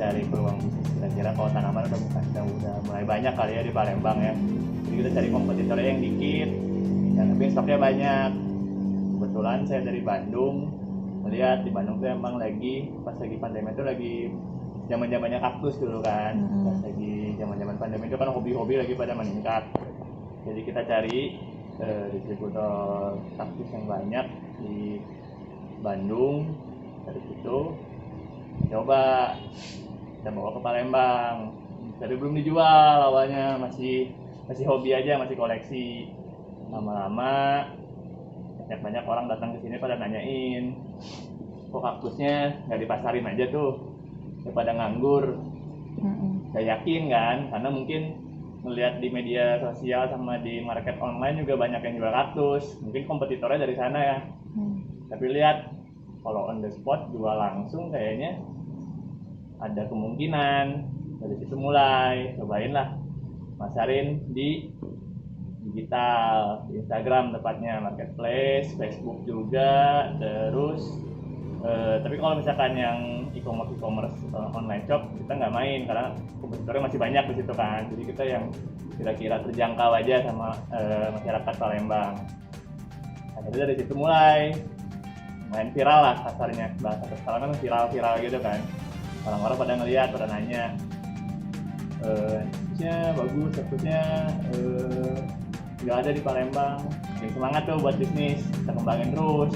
cari peluang bisnis, kira-kira kalau tanaman udah mulai banyak kali ya di Palembang ya. Jadi kita cari kompetitornya yang dikit, yang tapi stoknya banyak. Kebetulan saya dari Bandung, melihat di Bandung tuh emang pas lagi pandemi itu lagi zaman-zamannya kaktus dulu kan. Pas lagi zaman-zaman pandemi itu kan hobi-hobi lagi pada meningkat. Jadi kita cari distributor kaktus yang banyak di Bandung. Dari situ coba kita bawa ke Palembang. Tapi belum dijual awalnya, masih hobi aja, masih koleksi. Lama-lama banyak orang datang ke sini pada nanyain, kok kaktusnya nggak dipasarin aja tuh, pada nganggur. Saya yakin kan, karena mungkin melihat di media sosial sama di market online juga banyak yang jual kaktus, mungkin kompetitornya dari sana ya. Tapi lihat kalau on the spot jual langsung kayaknya ada kemungkinan. Dari situ mulai cobain lah masarin di digital, di Instagram tepatnya, marketplace, Facebook juga. Terus tapi kalau misalkan yang e-commerce online shop kita nggak main karena kompetitornya masih banyak di situ kan. Jadi kita yang kira-kira terjangkau aja sama masyarakat Palembang. Akhirnya dari situ mulai main viral lah kasarnya, bahasa sekarang kan viral gitu kan. Orang-orang pada ngeliat, pada nanya, kaktusnya bagus, kaktusnya nggak ada di Palembang. Yang semangat tuh buat bisnis, kita kembangin terus.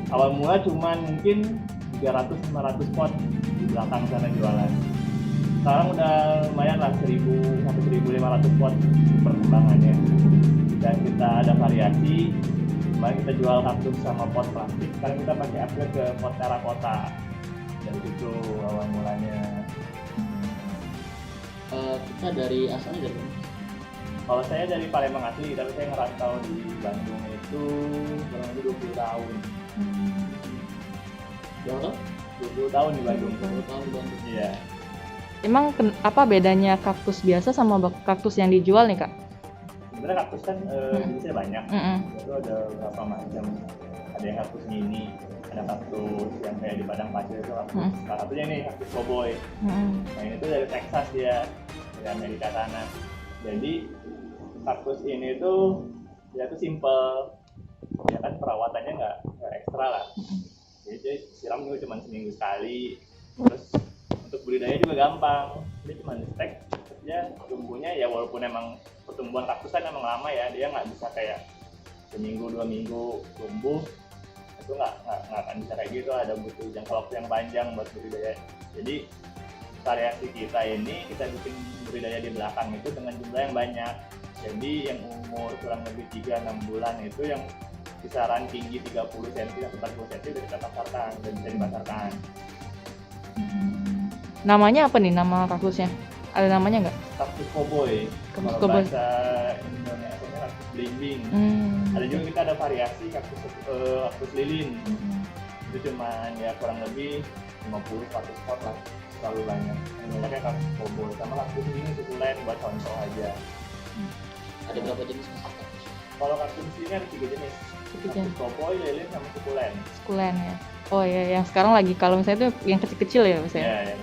Awal mula cuman mungkin 300-500 pot di belakang sana jualan. Sekarang udah lumayan lah 1000 sampai 1500 pot perkembangannya. Dan kita ada variasi. Kemarin kita jual kaktus sama pot plastik. Sekarang kita pakai upgrade ke pot terakota. Dari situ awal mulanya. Kita dari asalnya dari mana? Kalau saya dari Palembang asli, tapi saya ngerantau di Bandung itu kurang lebih 20 tahun. Berapa? 20 tahun di Bandung. 20 tahun di Bandung. Iya. Emang apa bedanya kaktus biasa sama kaktus yang dijual nih Kak? Sebenarnya kaktus kan jenisnya banyak. Itu ada beberapa macam. Ada yang kaktus mini, ada kaktus yang kayak di padang pasir itu kaktus. Salah satunya nih kaktus cowboy. Nah ini tuh dari Texas dia, dari Amerika sana. Jadi kaktus ini tuh dia tuh simple, ya kan perawatannya nggak ekstra lah. Jadi siram juga cuma seminggu sekali. Terus untuk budidaya juga gampang, dia cuma stek. Dia tumbuhnya ya walaupun emang pertumbuhan kaktus kan emang lama ya, dia nggak bisa kayak seminggu 2 minggu tumbuh. Itu nggak akan bisa kayak gitu, ada butuh jangka waktu yang panjang buat budidaya. Jadi variasi kita ini kita bikin budidaya di belakang itu dengan jumlah yang banyak. Jadi yang umur kurang lebih 3-6 bulan itu yang kisaran tinggi 30 cm sampai 40 cm udah kita pasarkan, dan bisa dipasarkan. Namanya apa nih nama kaktusnya? Ada namanya nggak? Kaktus cowboy. Kaktus Kalau cowboy. bahasa Indonesia kaktus belimbing. Ada juga kita ada variasi kaktus lilin. Itu cuman ya kurang lebih 50-100 pot lah, terlalu banyak. Banyaknya kaktus cowboy sama kaktus ini sukulen buat contoh aja. Ada berapa jenis? Kalau kaktus ini ada 3 jenis. Kaktus cowboy, lilin, sama sukulen. Sukulen ya. Oh ya, yang sekarang lagi kalau misalnya itu yang kecil-kecil ya Mas ya. Ya,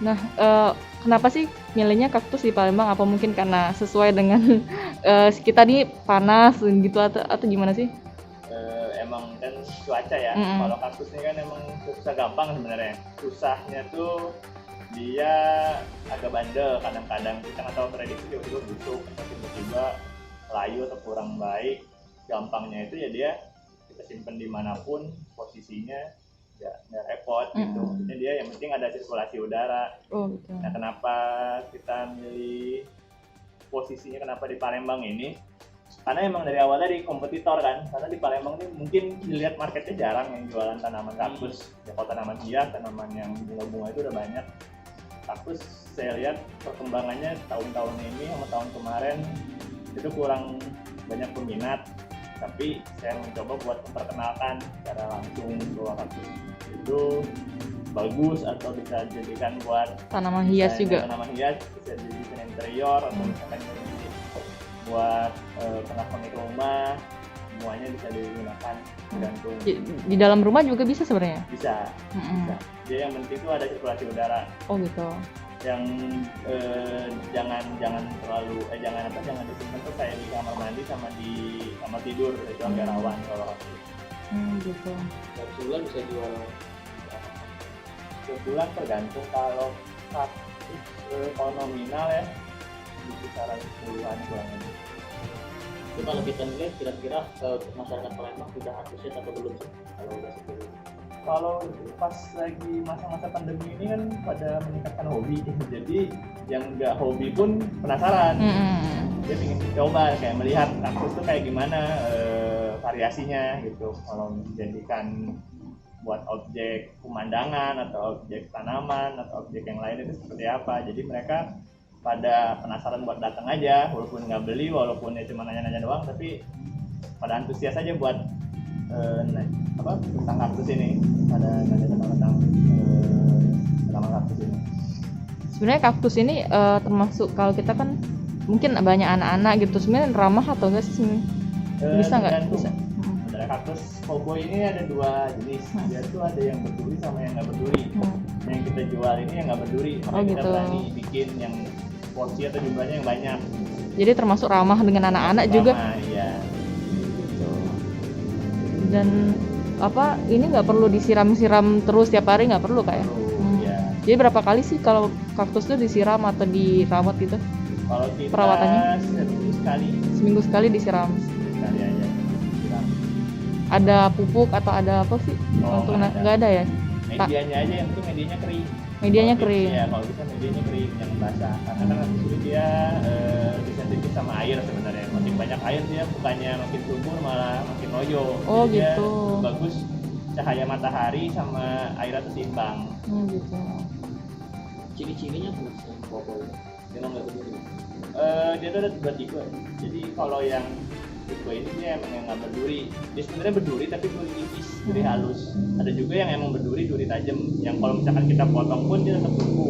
Nah, kenapa sih milihnya kaktus di Palembang? Apa mungkin karena sesuai dengan kita nih panas gitu atau gimana sih? Emang kan cuaca ya. Kalau kaktus ini kan emang susah gampang sebenarnya. Susahnya tuh dia agak bandel kadang-kadang, kita nggak tahu prediksi tiba-tiba busuk atau tiba-tiba layu atau kurang baik. Gampangnya itu ya dia kita simpen dimanapun posisinya nggak repot gitu. Maksudnya dia yang penting ada sirkulasi udara. Betul. Nah kenapa kita milih posisinya kenapa di Palembang ini? Karena emang dari awalnya di kompetitor kan. Karena di Palembang ini mungkin dilihat marketnya jarang yang jualan tanaman kaktus. Ya kalau tanaman hias, tanaman yang bunga-bunga itu udah banyak. Kaktus saya lihat perkembangannya tahun-tahun ini sama tahun kemarin itu kurang banyak peminat. Tapi saya mencoba buat memperkenalkan secara langsung bahwa kaktus itu bagus atau bisa dijadikan buat tanaman hias juga. Tanaman hias bisa dijadikan interior atau misalkan buat pengap-pengap rumah, semuanya bisa digunakan tergantung. Di dalam rumah juga bisa sebenarnya. Bisa. Jadi yang penting itu ada sirkulasi udara. Oh gitu. Yang jangan jangan disimpan tuh kayak di kamar mandi sama di kamar tidur, itu agak rawan kalau kaktus. Gitu. Dan sebulan bisa jual Sebulan tergantung, kalau kaktus kalau nominal ya di kisaran 10-an kurang lebih. itu kalau kita nilai kira-kira untuk masyarakat Palembang sudah antusias atau belum sih kalau udah seperti itu? Kalau pas lagi masa-masa pandemi ini kan pada meningkatkan hobi, jadi yang nggak hobi pun penasaran. Dia ingin coba kayak melihat kaktus tuh kayak gimana variasinya gitu. Kalau dijadikan buat objek pemandangan atau objek tanaman atau objek yang lain itu seperti apa. Jadi mereka pada penasaran buat datang aja, walaupun nggak beli, walaupun ya cuma nanya-nanya doang, tapi pada antusias aja buat tentang kaktus ini, pada nanya tentang kaktus ini. Sebenarnya kaktus ini termasuk, kalau kita kan mungkin banyak anak-anak gitu, sebenarnya ramah atau enggak sih sebenarnya? Bisa nggak? Bisa. Ada kaktus cowboy ini ada 2 jenis. Dia tuh ada yang berduri sama yang nggak berduri. Yang kita jual ini yang nggak berduri, makanya kita berani bikin yang porsi atau jumlahnya yang banyak. Jadi termasuk ramah dengan anak-anak juga. Iya. Dan ini nggak perlu disiram-siram terus tiap hari, nggak perlu kayak. Iya. Jadi berapa kali sih kalau kaktus tuh disiram atau dirawat gitu? Kalau kita perawatannya seminggu sekali disiram. Sekali aja. Disiram. Ada pupuk atau ada apa sih? Untuk nggak ada ya? Medianya aja, yang itu medianya kering. Medianya kering. Ya, kalau bisa medianya kering, jangan basah. Karena kan kaktus dia disensitif sama air sebenarnya. Makin banyak air dia bukannya makin subur, malah makin loyo. Oh jadi gitu. Dia bagus cahaya matahari sama airnya tuh seimbang. Gitu. Ciri-cirinya apa sih cowboy? Memang nggak berduri. Dia tuh ada 2 tipe. Jadi kalau yang tipe ini dia emang yang nggak berduri. Dia sebenarnya berduri tapi duri tipis, duri halus. Ada juga yang emang berduri, duri tajam. Yang kalau misalkan kita potong pun dia tetap kuku.